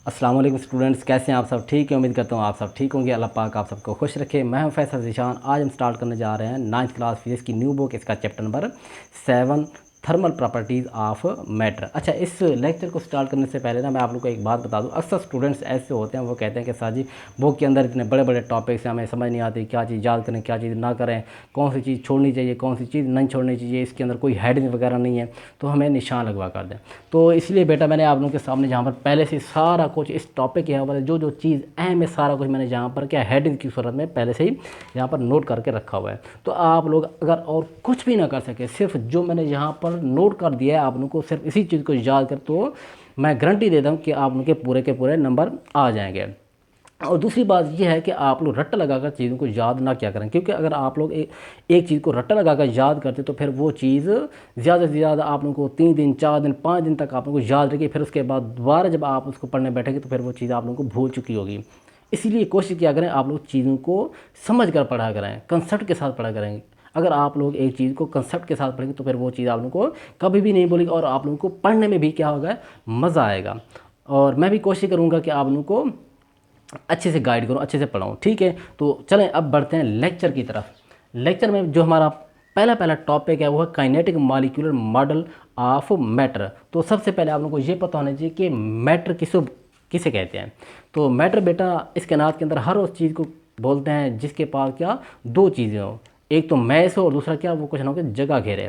अस्सलाम वालेकुम स्टूडेंट्स, कैसे हैं आप सब? ठीक है, उम्मीद करता हूँ आप सब ठीक होंगे। अल्लाह पाक आप सबको खुश रखे। मैं हूं फैसल ज़ीशान। आज हम स्टार्ट करने जा रहे हैं 9th क्लास फिजिक्स की न्यू बुक। इसका chapter number 7, thermal properties of matter. अच्छा, इस लेक्चर को स्टार्ट करने से पहले ना मैं आप लोग को एक बात बता दूं। अक्सर स्टूडेंट्स ऐसे होते हैं, वो कहते हैं कि सर जी बुक के अंदर इतने बड़े बड़े टॉपिक्स हैं, हमें समझ नहीं आती क्या चीज़ याद करें क्या चीज़ ना करें, कौन सी चीज़ छोड़नी चाहिए कौन सी चीज़ नहीं छोड़नी चाहिए, इसके अंदर कोई हेडिंग वगैरह नहीं है तो हमें निशान लगवा कर दें। तो इसलिए बेटा मैंने आप लोगों के सामने जहाँ पर पहले से सारा कुछ इस टॉपिक के हवाले जो जो चीज़ अहम है सारा कुछ मैंने जहाँ पर क्या हेडिंग की सूरत में पहले से ही यहाँ पर नोट करके रखा हुआ है। तो आप लोग अगर और कुछ भी ना कर सके, सिर्फ जो मैंने यहाँ पर नोट कर दिया है आप लोगों को, सिर्फ इसी चीज़ को याद कर, तो मैं गारंटी देता हूँ कि आप लोगों के पूरे के पूरे नंबर आ जाएंगे। और दूसरी बात यह है कि आप लोग रट्टा लगाकर चीज़ों को याद ना क्या करें, क्योंकि अगर आप लोग एक चीज़ को रट्टा लगाकर याद करते तो फिर वो चीज़ ज़्यादा से ज़्यादा आप लोगों को 3 दिन 4 दिन 5 दिन तक आप लोगों को याद रहेगी। फिर उसके बाद दोबारा जब आप उसको पढ़ने बैठेंगे तो फिर वो चीज़ आप लोगों को भूल चुकी होगी। इसीलिए कोशिश किया करें आप लोग चीज़ों को समझ कर पढ़ा करें, कंसेप्ट के साथ पढ़ा करें। अगर आप लोग एक चीज़ को कंसेप्ट के साथ पढ़ेंगे तो फिर वो चीज़ आप लोगों को कभी भी नहीं भूलेगी और आप लोगों को पढ़ने में भी क्या होगा, मज़ा आएगा। और मैं भी कोशिश करूँगा कि आप लोगों को अच्छे से गाइड करूँ, अच्छे से पढ़ाऊँ। ठीक है, तो चलें अब बढ़ते हैं लेक्चर की तरफ। लेक्चर में जो हमारा पहला पहला टॉपिक है वो है kinetic molecular model of matter. तो सबसे पहले आप लोगों को ये पता होना चाहिए कि मैटर किसे कहते हैं। तो मैटर बेटा इस कायनात के अंदर हर उस चीज़ को बोलते हैं जिसके पास क्या दो चीज़ें हो, एक तो मैस हो और दूसरा क्या वो कुछ ना कुछ जगह घेरे।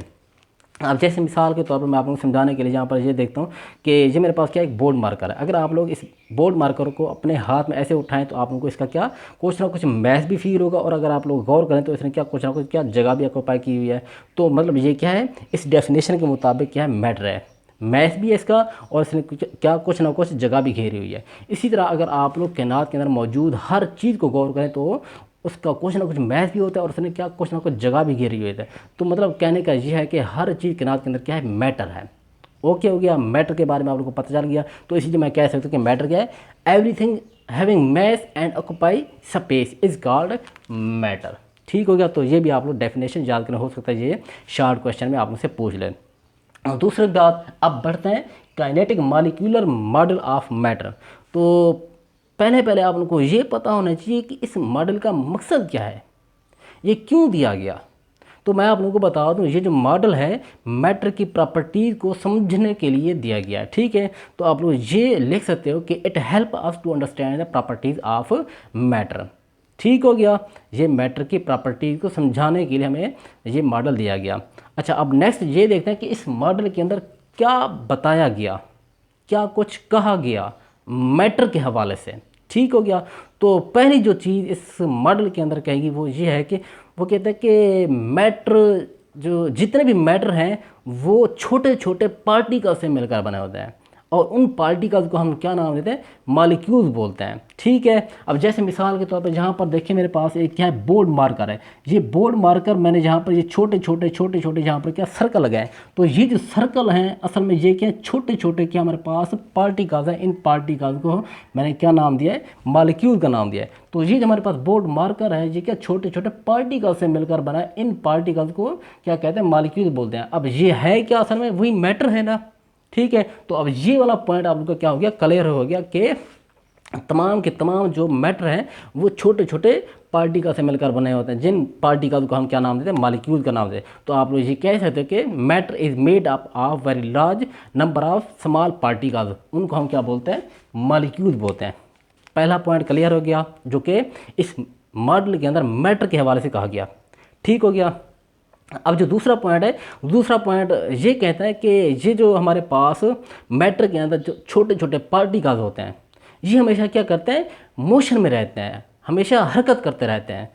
अब जैसे मिसाल के तौर पर मैं आप लोगों को समझाने के लिए यहाँ पर ये देखता हूँ कि ये मेरे पास क्या एक बोर्ड मार्कर है। अगर आप लोग इस बोर्ड मार्कर को अपने हाथ में ऐसे उठाएं तो आप लोगों को इसका क्या कुछ ना कुछ मैथ भी फील होगा, और अगर आप लोग गौर करें तो इसने क्या कुछ ना कुछ क्या जगह भी ऑक्यूपाई की हुई है। तो मतलब ये क्या है, इस डेफिनेशन के मुताबिक क्या है, मैटर है, मैथ भी है इसका, और इसने कुछ ना कुछ जगह भी घेरी हुई है। इसी तरह अगर आप लोग कायनात के अंदर मौजूद हर चीज़ को गौर करें तो उसका कुछ ना कुछ मैथ भी होता है और उसने क्या कुछ ना कुछ जगह भी घेरी हुई है। तो मतलब कहने का ये है कि हर चीज़ कायनात के अंदर क्या है, मैटर है। ओके हो गया, मैटर के बारे में आप लोगों को पता चल गया। तो इसीलिए मैं कह सकता हूँ कि मैटर क्या है, everything having mass and occupy space is called matter. ठीक हो गया, तो ये भी आप लोग डेफिनेशन याद करना, हो सकता है ये शॉर्ट क्वेश्चन में आप मुझसे पूछ लें। और दूसरी बात, अब बढ़ते हैं kinetic molecular model of matter. तो पहले पहले आप लोगों को ये पता होना चाहिए कि इस मॉडल का मकसद क्या है, ये क्यों दिया गया। तो मैं आप लोगों को बता दूं, ये जो मॉडल है मैटर की प्रॉपर्टीज़ को समझने के लिए दिया गया है। ठीक है, तो आप लोग ये लिख सकते हो कि it help us to understand the properties of matter. ठीक हो गया, ये मैटर की प्रॉपर्टीज़ को समझाने के लिए हमें ये मॉडल दिया गया। अच्छा, अब नेक्स्ट ये देखते हैं कि इस मॉडल के अंदर क्या बताया गया, क्या कुछ कहा गया मैटर के हवाले से। ठीक हो गया, तो पहली जो चीज़ इस मॉडल के अंदर कहेगी वो ये है कि वो कहते हैं कि मैटर, जो जितने भी मैटर हैं वो छोटे छोटे पार्टिकल से मिलकर बने होते हैं, और उन पार्टिकल्स को हम क्या नाम देते हैं, मॉलिक्यूल्स बोलते हैं। ठीक है, अब जैसे मिसाल के तौर पर जहाँ पर देखिए मेरे पास एक क्या है, बोर्ड मार्कर है। ये बोर्ड मार्कर मैंने जहाँ पर ये छोटे छोटे जहाँ पर क्या सर्कल लगाए, तो ये जो सर्कल हैं असल में ये क्या छोटे छोटे क्या हमारे पास पार्टिकल्स हैं। इन पार्टिकल्स को मैंने क्या नाम दिया है, मॉलिक्यूल का नाम दिया है। तो ये जो हमारे पास बोर्ड मार्कर है ये क्या छोटे छोटे पार्टिकल से मिलकर बना है। इन पार्टिकल्स को क्या कहते हैं, मॉलिक्यूल बोलते हैं। अब ये है क्या, असल में वही मैटर है ना। ठीक है, तो अब ये वाला पॉइंट आप लोग का क्या हो गया, क्लियर हो गया कि तमाम के तमाम जो मैटर हैं वो छोटे छोटे पार्टिकल से मिलकर बने होते हैं, जिन पार्टिकल को हम क्या नाम देते हैं, मॉलिक्यूल का नाम देते हैं। तो आप लोग ये कह सकते हैं कि matter is made up of very large number of small particles, उनको हम क्या बोलते हैं, मॉलिक्यूल बोलते हैं। पहला पॉइंट क्लियर हो गया जो कि इस मॉडल के अंदर मैटर के हवाले से कहा गया। ठीक हो गया, अब जो दूसरा पॉइंट है, दूसरा पॉइंट ये कहता है कि ये जो हमारे पास मैटर के अंदर जो छोटे छोटे पार्टिकल्स होते हैं ये हमेशा क्या करते हैं, मोशन में रहते हैं, हमेशा हरकत करते रहते हैं।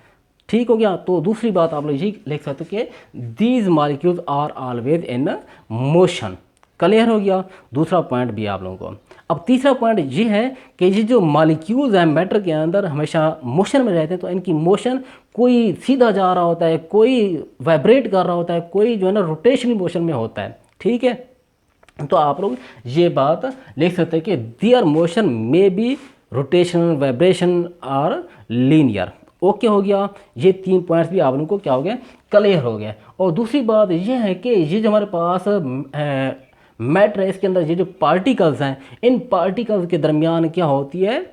ठीक हो गया, तो दूसरी बात आप लोग ये लिख सकते हो कि these molecules are always in motion. Clear हो गया, दूसरा पॉइंट भी आप लोगों को। अब तीसरा पॉइंट ये है कि ये जो मॉलिक्यूल्स हैं मैटर के अंदर हमेशा मोशन में रहते हैं, तो इनकी मोशन कोई सीधा जा रहा होता है, कोई वाइब्रेट कर रहा होता है, कोई जो है ना रोटेशनल मोशन में होता है। ठीक है, तो आप लोग ये बात लिख सकते हैं कि दियर मोशन में बी रोटेशनल, वाइब्रेशन और लीनियर। ओके हो गया, ये 3 पॉइंट्स भी आप लोगों को क्या हो गया, क्लियर हो गया। और दूसरी बात ये है कि ये जो हमारे पास मैटर है, इसके अंदर ये जो पार्टिकल्स हैं, इन पार्टिकल्स के दरमियान क्या होती है,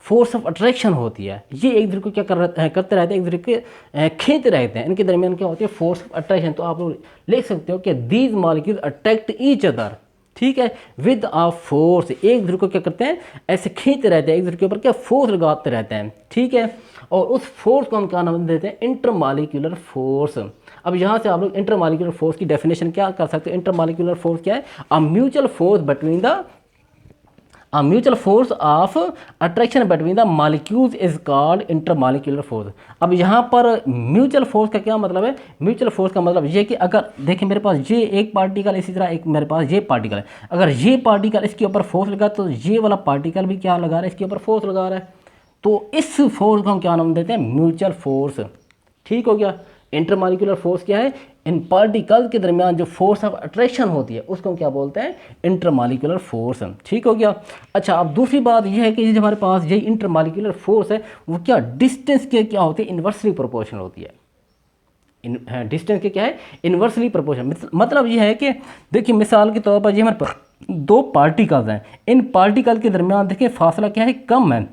फोर्स ऑफ अट्रैक्शन होती है। ये एक दूसरे को क्या करते रहते हैं, एक दूसरे के खींचते रहते हैं, इनके दरमियान क्या होती है, फोर्स ऑफ अट्रैक्शन। तो आप लोग लिख सकते हो कि these molecule attract each other, ठीक है, विद आ फोर्स। एक दूसरे को क्या करते हैं, ऐसे खींचते रहते हैं, एक दूसरे के ऊपर क्या फोर्स लगाते रहते हैं, ठीक है। और उस फोर्स को हम क्या नाम देते हैं, इंटरमॉलिक्यूलर फोर्स। अब यहाँ से आप लोग इंटरमॉलिक्यूलर फोर्स की डेफिनेशन क्या कर सकते हैं, इंटरमॉलिक्यूलर फोर्स क्या है, a mutual force between the A mutual force of attraction between the molecules is called intermolecular force। अब यहाँ पर म्यूचुअल फोर्स का क्या मतलब है, म्यूचुअल फोर्स का मतलब ये कि अगर देखिए मेरे पास ये एक पार्टिकल, इसी तरह एक मेरे पास ये पार्टिकल है, अगर ये पार्टिकल इसके ऊपर फोर्स लगा तो ये वाला पार्टिकल भी क्या लगा रहा है, इसके ऊपर फोर्स लगा रहा है। तो इस फोर्स को हम क्या नाम देते हैं, म्यूचुअल फोर्स, ठीक हो गया। इंटरमॉलिक्यूलर फोर्स क्या है, इन पार्टिकल के दरमियान जो फोर्स ऑफ अट्रैक्शन होती है उसको हम क्या बोलते हैं, इंटरमॉलिक्यूलर फोर्स, ठीक हो गया। अच्छा, अब दूसरी बात यह है कि ये हमारे पास ये इंटरमॉलिक्यूलर फोर्स है वो क्या डिस्टेंस के क्या होती है, इन्वर्सली प्रोपोर्शनल होती है। डिस्टेंस के क्या है, इन्वर्सली प्रोपोर्शनल। मतलब ये है कि देखिए मिसाल के तौर पर ये हमारे पास दो पार्टिकल्स हैं, इन पार्टिकल के दरमियान देखिए फासला क्या है, कम है।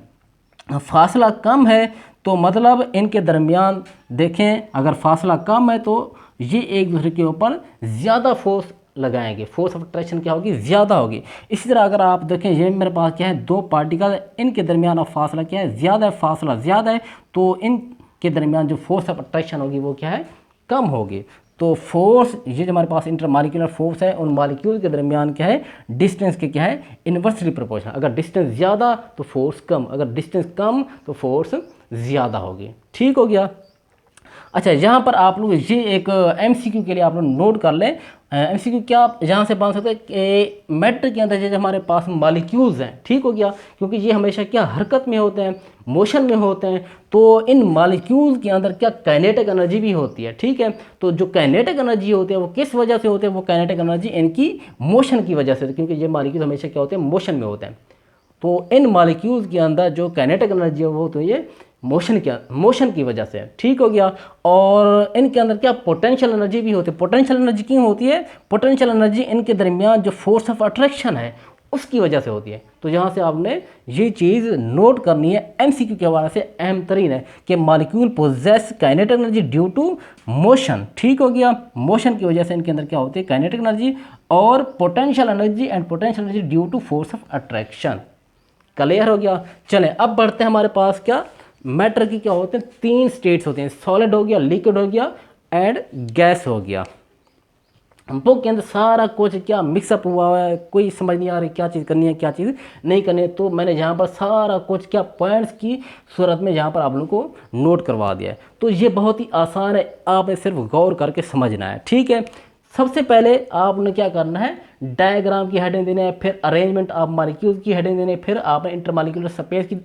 फासला कम है तो मतलब इनके दरमियान देखें अगर फासला कम है तो ये एक दूसरे के ऊपर ज़्यादा फोर्स लगाएंगे, फोर्स ऑफ अट्रैक्शन क्या होगी, ज़्यादा होगी। इसी तरह अगर आप देखें ये मेरे पास क्या है, दो पार्टिकल, इनके दरमियान अब फासला क्या है, ज़्यादा है, फासला ज़्यादा है, तो इनके दरमियान जो फोर्स ऑफ अट्रैक्शन होगी वो क्या है, कम होगी। तो फोर्स ये जो हमारे पास इंटरमॉलिक्यूलर फोर्स है उन मॉलिक्यूल के दरमियान क्या है, डिस्टेंस के क्या है, इन्वर्सली प्रोपोर्शनल। अगर डिस्टेंस ज़्यादा तो फोर्स कम, अगर डिस्टेंस कम तो फोर्स ज़्यादा होगी, ठीक हो गया। अच्छा, यहाँ पर आप लोग ये एक एमसीक्यू के लिए आप लोग नोट कर लें। एमसीक्यू क्या आप यहाँ से बन सकते हैं कि मैटर के अंदर जो हमारे पास मॉलिक्यूल्स हैं, ठीक हो गया, क्योंकि ये हमेशा क्या हरकत में होते हैं, मोशन में होते हैं, तो इन मॉलिक्यूल्स के अंदर क्या काइनेटिक एनर्जी भी होती है, ठीक है। तो जो काइनेटिक एनर्जी होती है वो किस वजह से होती है, वो काइनेटिक एनर्जी इनकी मोशन की वजह से, क्योंकि ये मॉलिक्यूल हमेशा क्या होते हैं, मोशन में होते हैं। तो इन मॉलिक्यूल्स के अंदर जो काइनेटिक एनर्जी है वो तो ये मोशन की वजह से, ठीक हो गया। और इनके अंदर क्या पोटेंशियल एनर्जी भी होती है। पोटेंशियल एनर्जी क्यों होती है, पोटेंशियल एनर्जी इनके दरमियान जो फोर्स ऑफ अट्रैक्शन है उसकी वजह से होती है। तो यहाँ से आपने ये चीज़ नोट करनी है, एमसीक्यू के हवाले से अहम तरीन है कि molecule possess kinetic energy due to motion, ठीक हो गया। मोशन की वजह से इनके अंदर क्या होती है, काइनेटिक एनर्जी और potential energy, and potential energy due to force of attraction. Clear हो गया। चलें अब बढ़ते हैं, हमारे पास क्या मैटर की क्या होते हैं, तीन स्टेट्स होते हैं, सॉलिड हो गया, लिक्विड हो गया एंड गैस हो गया। बुक के अंदर सारा कुछ क्या मिक्सअप हुआ है, कोई समझ नहीं आ रही क्या चीज़ करनी है क्या चीज़ नहीं करनी है। तो मैंने यहाँ पर सारा कुछ क्या पॉइंट्स की सूरत में यहाँ पर आप लोगों को नोट करवा दिया है। तो ये बहुत ही आसान है, आपने सिर्फ गौर करके समझना है, ठीक है। सबसे पहले आपने क्या करना है, डायग्राम की हेडिंग देनी है, फिर अरेंजमेंट ऑफ मॉलिक्यूल्स की हेडिंग देनी है, फिर आपने इंटरमॉलिक्यूलर स्पेस की,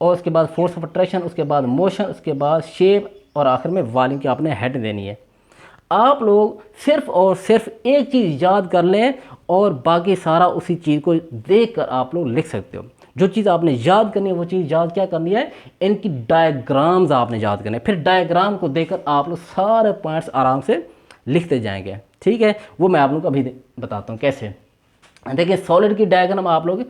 और उसके बाद फोर्स ऑफ अट्रैक्शन, उसके बाद मोशन, उसके बाद शेप, और आखिर में वॉल्यूम की आपने हेड देनी है। आप लोग सिर्फ और सिर्फ एक चीज़ याद कर लें और बाकी सारा उसी चीज़ को देखकर आप लोग लिख सकते हो। जो चीज़ आपने याद करनी है वो चीज़ याद क्या करनी है, इनकी डायग्राम्स आपने याद करने हैं। फिर डायग्राम को देखकर आप लोग सारे पॉइंट्स आराम से लिखते जाएंगे, ठीक है। वो मैं आप लोग को अभी बताता हूँ कैसे। देखिए सॉलिड की डायग्राम आप लोग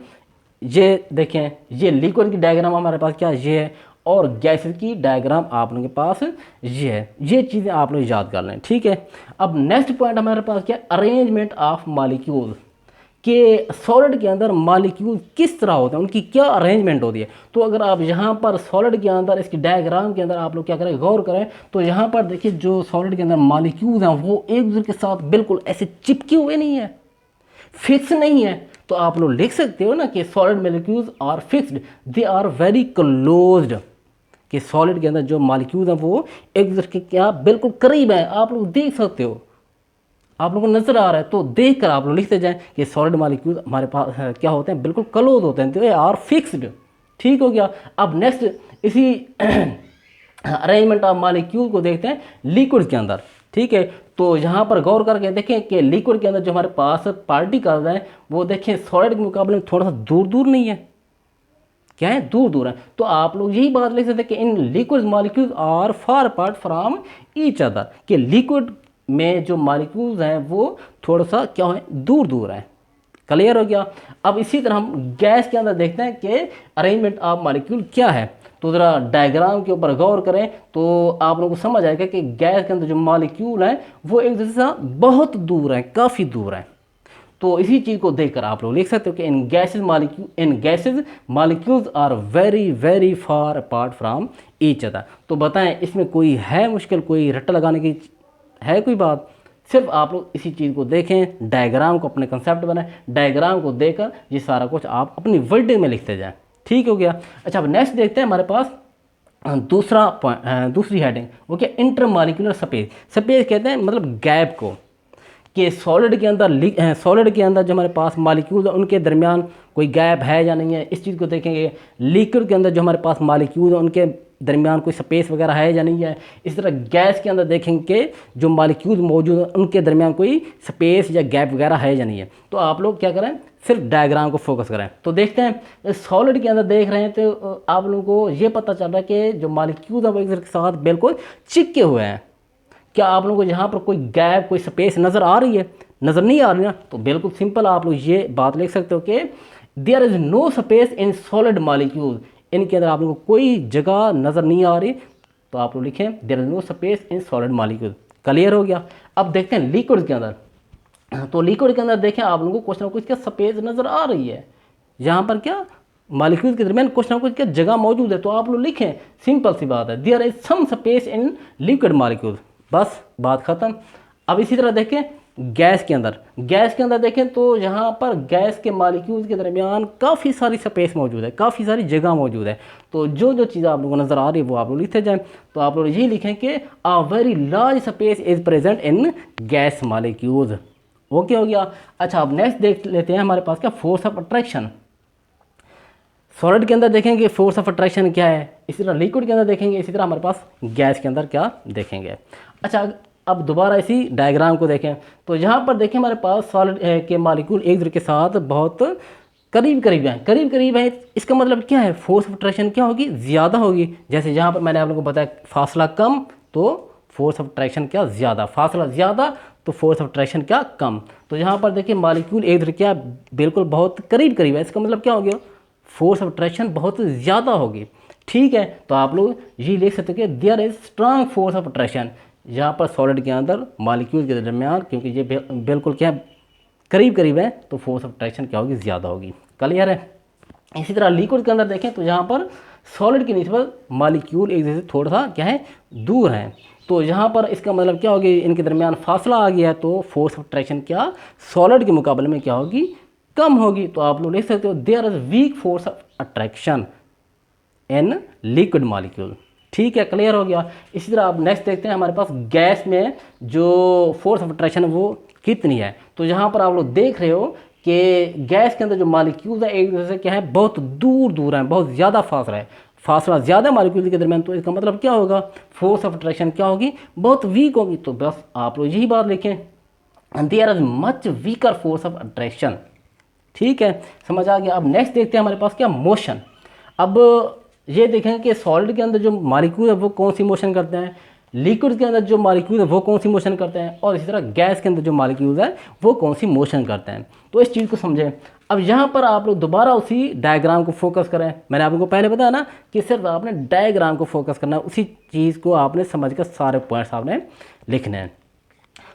ये देखें, ये लिक्विड की डायग्राम हमारे पास क्या ये है, और गैसेस की डायग्राम आप लोगों के पास ये है। ये चीज़ें आप लोग याद कर लें, ठीक है। अब नेक्स्ट पॉइंट हमारे पास क्या, अरेंजमेंट ऑफ मॉलिक्यूल, के सॉलिड के अंदर मॉलिक्यूल किस तरह होते हैं, उनकी क्या अरेंजमेंट होती है। तो अगर आप यहाँ पर सॉलिड के अंदर इसकी डायग्राम के अंदर आप लोग क्या करें, गौर करें, तो यहाँ पर देखिए जो सॉलिड के अंदर मॉलिक्यूल हैं वो एक दूसरे के साथ बिल्कुल ऐसे चिपके हुए नहीं है, फिक्स नहीं है। तो आप लोग लिख सकते हो ना कि solid molecules are fixed, they are very closed, कि सॉलिड के अंदर जो मॉलिक्यूल्स हैं वो एक दूसरे के क्या बिल्कुल करीब हैं। आप लोग देख सकते हो, आप लोगों को नजर आ रहा है, तो देख कर आप लोग लिखते जाएं कि सॉलिड मॉलिक्यूल हमारे पास क्या होते हैं, बिल्कुल क्लोज होते हैं, तो ये आर फिक्स्ड, ठीक हो गया। अब नेक्स्ट इसी अरेंजमेंट ऑफ मॉलिक्यूल को देखते हैं लिक्विड के अंदर, ठीक है। तो यहाँ पर गौर करके देखें कि लिक्विड के अंदर जो हमारे पास पार्टिकल्स हैं वो देखें सॉलिड के मुकाबले में थोड़ा सा दूर दूर नहीं है, क्या है, दूर दूर है। तो आप लोग यही बात लिख सकते हैं कि in liquid molecules are far apart from each other, कि लिक्विड में जो मॉलिक्यूल्स हैं वो थोड़ा सा क्या है, दूर दूर है, क्लियर हो गया। अब इसी तरह हम गैस के अंदर देखते हैं कि अरेंजमेंट ऑफ मॉलिक्यूल क्या है। तो ज़रा डायग्राम के ऊपर गौर करें तो आप लोगों को समझ आएगा कि गैस के अंदर जो मॉलिक्यूल हैं वो एक दूसरे से बहुत दूर हैं, काफ़ी दूर हैं। तो इसी चीज़ को देखकर आप लोग लिख सकते हो कि इन gases molecules are very very far apart from each other. तो बताएं इसमें कोई है मुश्किल, कोई रट्टा लगाने की है कोई बात? सिर्फ आप लोग इसी चीज़ को देखें, डायग्राम को अपने कंसेप्ट बनाएं, डायग्राम को देखकर ये सारा कुछ आप अपनी वर्डिंग में लिखते जाएं। ठीक हो गया। अच्छा, अब नेक्स्ट देखते हैं हमारे पास दूसरा पॉइंट, दूसरी हेडिंग वो क्या, इंटरमॉलिक्यूलर स्पेस। स्पेस कहते हैं मतलब गैप को, कि सॉलिड के अंदर जो हमारे पास मॉलिक्यूल है उनके दरमियान कोई गैप है या नहीं है, इस चीज़ को देखेंगे। लिक्विड के अंदर जो हमारे पास मॉलिक्यूल है उनके दरमियान कोई स्पेस वगैरह है या नहीं है। इस तरह गैस के अंदर देखेंगे कि जो मॉलिक्यूल मौजूद है उनके दरमियान कोई स्पेस या गैप वगैरह है या नहीं है। तो आप लोग क्या करें, सिर्फ डायग्राम को फोकस करें। तो देखते हैं सॉलिड के अंदर देख रहे हैं तो आप लोगों को ये पता चल रहा है कि जो मॉलिक्यूल है वो एक दूसरे के साथ बिल्कुल चिपके हुए हैं। क्या आप लोगों को यहाँ पर कोई गैप, कोई स्पेस नज़र आ रही है? नज़र नहीं आ रही ना, तो बिल्कुल सिंपल आप लोग ये बात लिख सकते हो कि there is no space in solid molecule. इनके अंदर आप लोगों को कोई जगह नज़र नहीं आ रही, तो आप लोग लिखें there is no space in solid molecule. Clear हो गया। अब देखते हैं लिक्विड के अंदर। तो लिक्विड के अंदर देखें आप लोगों को कुछ ना कुछ क्या स्पेस नज़र आ रही है। यहाँ पर क्या मॉलिक्यूल के दरमियान कुछ ना कुछ क्या जगह मौजूद है, तो आप लोग लिखें, सिंपल सी बात है, there is some space in liquid molecule, बस बात ख़त्म। अब इसी तरह देखें गैस के अंदर देखें तो यहाँ पर गैस के मॉलिक्यूल्स के दरमियान काफ़ी सारी स्पेस मौजूद है, काफ़ी सारी जगह मौजूद है। तो जो जो चीज़ आप लोगों को नज़र आ रही है वो आप लोग लिखते जाएं। तो आप लोग यही लिखें कि a very large space is present in gas molecules. Okay हो गया। अच्छा, अब नेक्स्ट देख लेते हैं हमारे पास क्या, फोर्स ऑफ अट्रैक्शन। सॉलिड के अंदर देखेंगे फोर्स ऑफ अट्रैक्शन क्या है, इसी तरह लिक्विड के अंदर देखेंगे, इसी तरह हमारे पास गैस के अंदर क्या देखेंगे। अच्छा, अब दोबारा इसी डायग्राम को देखें तो यहाँ पर देखें हमारे पास सॉलिड के मॉलिक्यूल एक दूसरे के साथ बहुत करीब करीब है। इसका मतलब क्या है, फोर्स ऑफ अट्रैक्शन क्या होगी, ज़्यादा होगी। जैसे यहाँ पर मैंने आप लोगों को बताया फासला कम तो फोर्स ऑफ अट्रैक्शन क्या ज़्यादा, फासला ज़्यादा तो फोर्स ऑफ अट्रैक्शन क्या कम। तो यहाँ पर देखिए मॉलिक्यूल एक दूसरे क्या बिल्कुल बहुत करीब है, इसका मतलब क्या हो गया, फोर्स ऑफ अट्रैक्शन बहुत ज़्यादा होगी। ठीक है, तो आप लोग ये लिख सकते हो कि there is strong force of attraction. यहाँ पर सॉलिड के अंदर मॉलिक्यूल के दरमियान क्योंकि ये बिल्कुल क्या करीब है तो फोर्स ऑफ अट्रैक्शन क्या होगी, ज़्यादा होगी। क्लियर है। इसी तरह लिक्विड के अंदर देखें तो यहाँ पर सॉलिड की निस्बत मॉलिक्यूल एक दूसरे से थोड़ा सा क्या है, दूर हैं। तो यहाँ पर इसका मतलब क्या होगी, इनके दरमियान फासला आ गया है तो फोर्स ऑफ अट्रैक्शन क्या सॉलिड के मुकाबले में क्या होगी, कम होगी। तो आप लोग लिख सकते हो there is weak force of attraction in liquid molecule. ठीक है, क्लियर हो गया। इसी तरह आप नेक्स्ट देखते हैं हमारे पास गैस में जो फोर्स ऑफ अट्रैक्शन है वो कितनी है। तो यहाँ पर आप लोग देख रहे हो कि गैस के अंदर जो मॉलिक्यूल्स है एक दूसरे से क्या है, बहुत दूर हैं, बहुत ज़्यादा फासला ज़्यादा मॉलिक्यूल के दरमियान। तो इसका मतलब क्या होगा, फोर्स ऑफ अट्रैक्शन क्या होगी, बहुत वीक होगी। तो बस आप लोग यही बात लिखें, there is much weaker force of attraction. ठीक है, समझ आ गया। अब नेक्स्ट देखते हैं हमारे पास क्या, मोशन। अब ये देखें कि सॉलिड के अंदर जो मॉलिक्यूल है वो कौन सी मोशन करते हैं, लिक्विड के अंदर जो मॉलिक्यूल है वो कौन सी मोशन करते हैं, और इसी तरह गैस के अंदर जो मॉलिक्यूल है वो कौन सी मोशन करते हैं। तो इस चीज़ को समझें। अब यहाँ पर आप लोग दोबारा उसी डायग्राम को फोकस करें। मैंने आपको पहले बताया ना कि सिर्फ आपने डायग्राम को फोकस करना है, उसी चीज़ को आपने समझ कर सारे पॉइंट्स आपने लिखने हैं।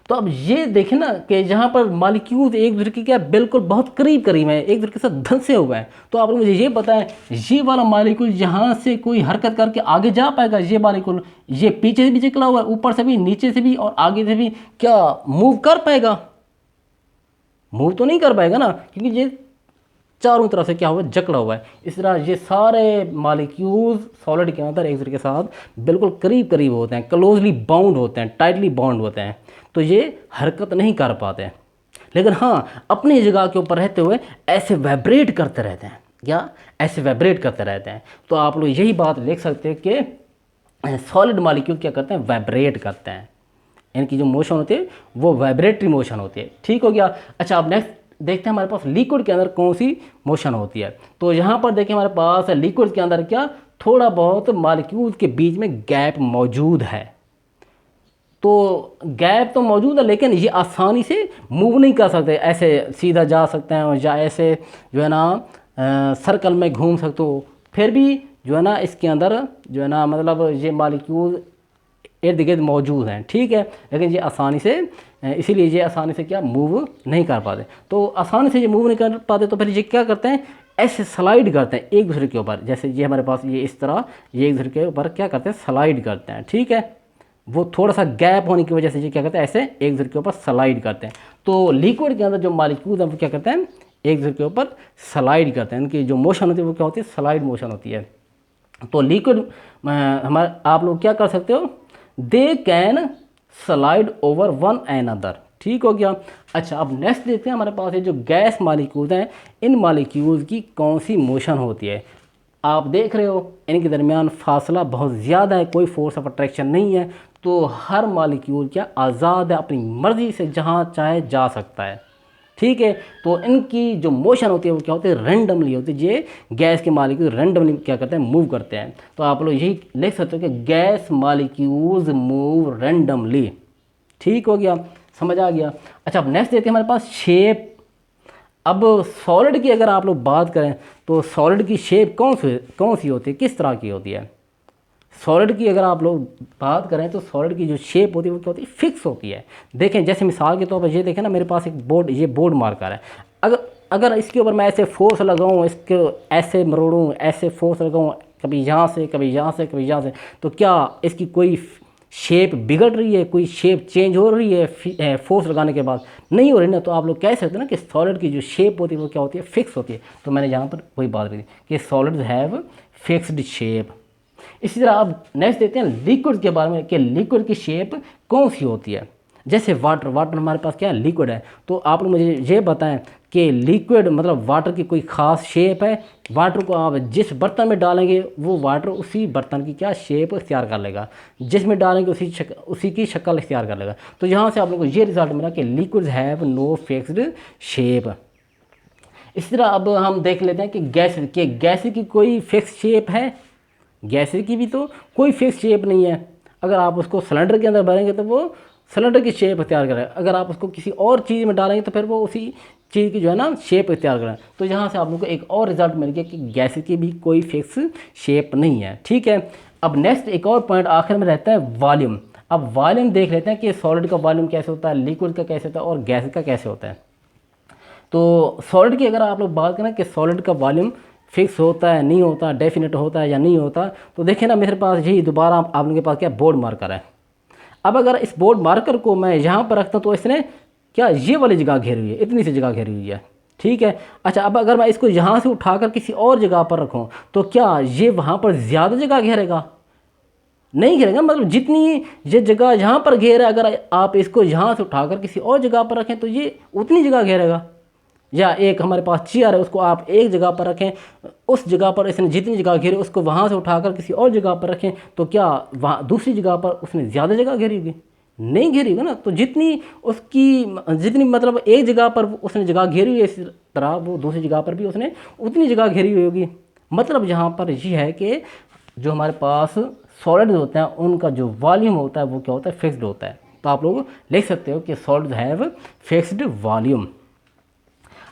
तो अब ये देखें ना कि जहाँ पर मॉलिक्यूल्स एक दूसरे के क्या बिल्कुल बहुत करीब है, एक दूसरे के साथ धंसे हुए हैं। तो आप लोग मुझे ये बताएं, ये वाला मॉलिक्यूल यहाँ से कोई हरकत करके आगे जा पाएगा, ये मॉलिक्यूल ये पीछे से भी चिकला हुआ है, ऊपर से भी, नीचे से भी और आगे से भी क्या मूव कर पाएगा, मूव तो नहीं कर पाएगा ना, क्योंकि ये चारों तरफ से क्या हुआ, जकड़ा हुआ है। इस तरह ये सारे मॉलिक्यूल्स सॉलिड के अंदर एक दूसरे के साथ बिल्कुल करीब होते हैं, क्लोजली बाउंड होते हैं, टाइटली बाउंड होते हैं। तो ये हरकत नहीं कर पाते हैं, लेकिन हाँ अपनी जगह के ऊपर रहते हुए ऐसे वाइब्रेट करते रहते हैं, या ऐसे वाइब्रेट करते रहते हैं। तो आप लोग यही बात लिख सकते हैं कि सॉलिड मॉलिक्यूल क्या करते हैं, वाइब्रेट करते हैं। इनकी जो मोशन होती है वो वाइब्रेटरी मोशन होती है। ठीक हो गया। अच्छा, अब नेक्स्ट देखते हैं हमारे पास लिक्विड के अंदर कौन सी मोशन होती है। तो यहाँ पर देखिए हमारे पास लिक्विड के अंदर क्या थोड़ा बहुत मॉलिक्यूल के बीच में गैप मौजूद है। तो गैप तो मौजूद है, लेकिन ये आसानी से मूव नहीं कर सकते, ऐसे सीधा जा सकते हैं या ऐसे जो है ना सर्कल में घूम सकते हो, फिर भी जो है ना इसके अंदर जो है ना मतलब ये मालिक्यूल इर्द गिर्द मौजूद हैं, ठीक है, लेकिन ये आसानी से इसीलिए ये आसानी से क्या मूव नहीं कर पाते। तो आसानी से ये मूव नहीं कर पाते तो फिर ये क्या करते हैं, ऐसे स्लाइड करते हैं एक दूसरे के ऊपर, जैसे ये हमारे पास ये इस तरह ये एक दूसरे के ऊपर क्या करते हैं, स्लाइड करते हैं, ठीक है। वो थोड़ा सा गैप होने की वजह से ये क्या करते हैं, ऐसे एक दूसरे के ऊपर स्लाइड करते हैं। तो लिक्विड के अंदर जो मालिक्यूल हैं वो क्या करते हैं, एक दूसरे के ऊपर स्लाइड करते हैं, इनकी जो मोशन होती है वो क्या होती है, स्लाइड मोशन होती है। तो लिक्विड हमारे आप लोग क्या कर सकते हो, they can slide over one another, ठीक हो गया। अच्छा, अब नेक्स्ट देखते हैं हमारे पास ये जो गैस मालिक्यूल्स हैं, इन मालिक्यूल्स की कौन सी मोशन होती है। आप देख रहे हो इनके दरमियान फासला बहुत ज़्यादा है, कोई फोर्स ऑफ अट्रैक्शन नहीं है, तो हर मालिक्यूल क्या आज़ाद है, अपनी मर्ज़ी से जहाँ चाहे जा सकता है, ठीक है। तो इनकी जो मोशन होती है वो क्या होती है, रैंडमली होती है। ये गैस के मालिक्यूल रैंडमली क्या करते हैं, मूव करते हैं। तो आप लोग यही लिख सकते हो कि गैस मालिक्यूल्स मूव रैंडमली, ठीक हो गया, समझ आ गया। अच्छा, अब नेक्स्ट देखते हैं हमारे पास शेप। अब सॉलिड की अगर आप लोग बात करें तो सॉलिड की शेप कौन सी होती है, किस तरह की होती है। सॉलिड की अगर आप लोग बात करें तो सॉलिड की जो शेप होती है वो क्या होती है, फिक्स होती है। देखें, जैसे मिसाल के तौर पर ये देखें ना, मेरे पास एक बोर्ड, ये बोर्ड मार्कर है, अगर इसके ऊपर मैं ऐसे फोर्स लगाऊँ, इसके ऐसे मरोड़ूँ, ऐसे फोर्स लगाऊँ, कभी यहाँ से कभी यहाँ से कभी यहाँ से, तो क्या इसकी कोई शेप बिगड़ रही है, कोई शेप चेंज हो रही है फोर्स लगाने के बाद, नहीं हो रही ना। तो आप लोग कह सकते हैं ना कि सॉलिड की जो शेप होती है वो क्या होती है, फिक्स होती है। तो मैंने यहाँ पर वही बात करी कि सॉलिड्स हैव फिक्स्ड शेप। इसी तरह अब नेक्स्ट देखते हैं लिक्विड के बारे में कि लिक्विड की शेप कौन सी होती है। जैसे वाटर हमारे पास क्या है, लिक्विड है। तो आप लोग मुझे ये बताएं कि लिक्विड मतलब वाटर की कोई ख़ास शेप है। वाटर को आप जिस बर्तन में डालेंगे वो वाटर उसी बर्तन की क्या शेप इख्तियार कर लेगा, जिसमें डालेंगे उसी की शक्ल इख्तियार कर लेगा। तो यहाँ से आप लोगों को ये रिजल्ट मिला कि liquids have no fixed shape. इसी तरह अब हम देख लेते हैं कि गैस की कोई फिक्स शेप है। गैस की भी तो कोई फिक्स शेप नहीं है। अगर आप उसको सिलेंडर के अंदर भरेंगे तो वो सिलेंडर की शेप इख्तियार करेगा, अगर आप उसको किसी और चीज़ में डालेंगे तो फिर वो उसी चीज़ की जो है ना शेप इख्तियार करें। तो यहाँ से आप लोगों को एक और रिजल्ट मिल गया कि गैस की भी कोई फिक्स शेप नहीं है, ठीक है। अब नेक्स्ट एक और पॉइंट आखिर में रहता है वॉल्यूम। अब वॉल्यूम देख लेते हैं कि सॉलिड का वॉल्यूम कैसे होता है, लिक्विड का कैसे होता है और गैस का कैसे होता है। तो सॉलिड की अगर आप लोग बात करें कि सॉलिड का वॉल्यूम फिक्स होता है, नहीं होता, डेफिनेट होता है या नहीं होता, तो देखिए ना मेरे पास यही दोबारा आप लोगों के पास क्या बोर्ड मार्कर है। अब अगर इस बोर्ड मार्कर को मैं यहाँ पर रखता हूँ तो इसने क्या ये वाली जगह घेरी हुई है, इतनी सी जगह घेरी हुई है, ठीक है। अच्छा, अब अगर मैं इसको यहाँ से उठाकर किसी और जगह पर रखूँ तो क्या ये वहाँ पर ज़्यादा जगह घेरेगा, नहीं घेरेगा। मतलब जितनी ये जगह यहाँ पर घेर है, अगर आप इसको यहाँ से उठाकर किसी और जगह पर रखें तो ये उतनी जगह घेरेगा। या एक हमारे पास चेयर है, उसको आप एक जगह पर रखें, उस जगह पर इसने जितनी जगह घेरी उसको वहाँ से उठाकर किसी और जगह पर रखें तो क्या वहाँ दूसरी जगह पर उसने ज़्यादा जगह घेरी होगी, नहीं घेरी होगी ना। तो जितनी मतलब एक जगह पर उसने जगह घेरी हुई है, इसी तरह वो दूसरी जगह पर भी उसने उतनी जगह घेरी हुई होगी। मतलब यहाँ पर ये है कि जो हमारे पास सॉलिड्स होते हैं उनका जो वॉल्यूम होता है वो क्या होता है, फिक्स्ड होता है। तो आप लोग लिख सकते हो कि सॉलिड्स हैव फिक्स्ड वॉल्यूम।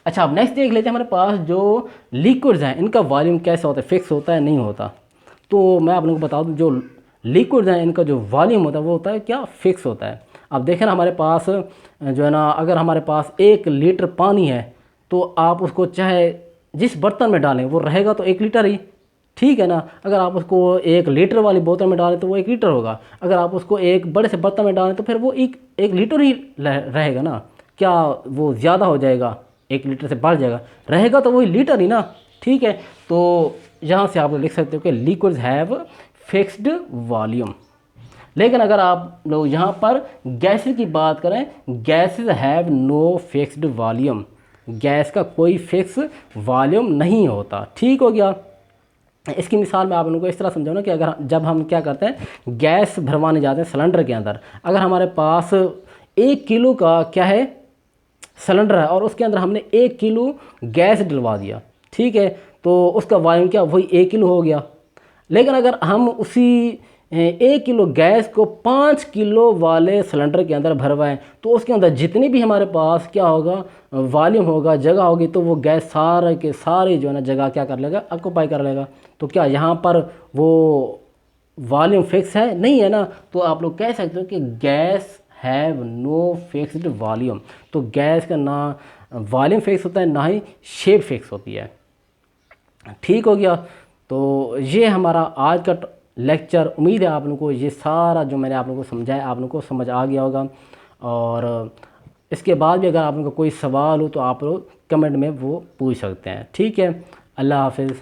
अच्छा, अब नेक्स्ट देख लेते हैं हमारे पास जो लिक्विड्स हैं इनका वॉल्यूम कैसा होता है, फिक्स होता है नहीं होता। तो मैं आप लोगों को बता दूं जो लिक्विड्स हैं इनका जो वॉल्यूम होता है वो होता है क्या, फिक्स होता है। अब देखें ना हमारे पास जो है ना, अगर हमारे पास 1 लीटर पानी है तो आप उसको चाहे जिस बर्तन में डालें वो रहेगा तो 1 लीटर ही, ठीक है ना। अगर आप उसको 1 लीटर वाली बोतल में डालें तो वो 1 लीटर होगा, अगर आप उसको एक बड़े से बर्तन में डालें तो फिर वो एक लीटर ही रहेगा ना। क्या वो ज़्यादा हो जाएगा, 1 लीटर से बढ़ जाएगा, रहेगा तो वही लीटर ही ना, ठीक है। तो यहाँ से आप लोग लिख सकते हो कि लिक्विड्स हैव फिक्स्ड वॉल्यूम। लेकिन अगर आप लोग यहाँ पर गैसेस की बात करें, gases have no fixed volume, gas का कोई फिक्स वॉल्यूम नहीं होता, ठीक हो गया। इसकी मिसाल मैं आप लोगों को इस तरह समझाऊँ ना कि अगर जब हम क्या करते हैं गैस भरवाने जाते हैं सिलेंडर के अंदर, अगर हमारे पास 1 किलो का क्या है सिलेंडर है और उसके अंदर हमने 1 किलो गैस डलवा दिया, ठीक है, तो उसका वॉल्यूम क्या वही 1 किलो हो गया। लेकिन अगर हम उसी 1 किलो गैस को 5 किलो वाले सिलेंडर के अंदर भरवाएं तो उसके अंदर जितनी भी हमारे पास क्या होगा, वॉल्यूम होगा, जगह होगी, तो वो गैस सारे के सारे जो है ना जगह क्या कर लेगा, ऑक्यूपाई कर लेगा। तो क्या यहाँ पर वो वॉल्यूम फिक्स है? नहीं है ना। तो आप लोग कह सकते हो कि gas have no fixed volume. तो गैस का ना वॉल्यूम फिक्स होता है, ना ही शेप फिक्स होती है। ठीक हो गया। तो ये हमारा आज का लेक्चर। उम्मीद है आप लोगों को ये सारा जो मैंने आप लोगों को समझाया आप लोगों को समझ आ गया होगा। और इसके बाद भी अगर आप लोगों को कोई सवाल हो तो आप लोग कमेंट में वो पूछ सकते हैं। ठीक है, अल्लाह हाफिज़।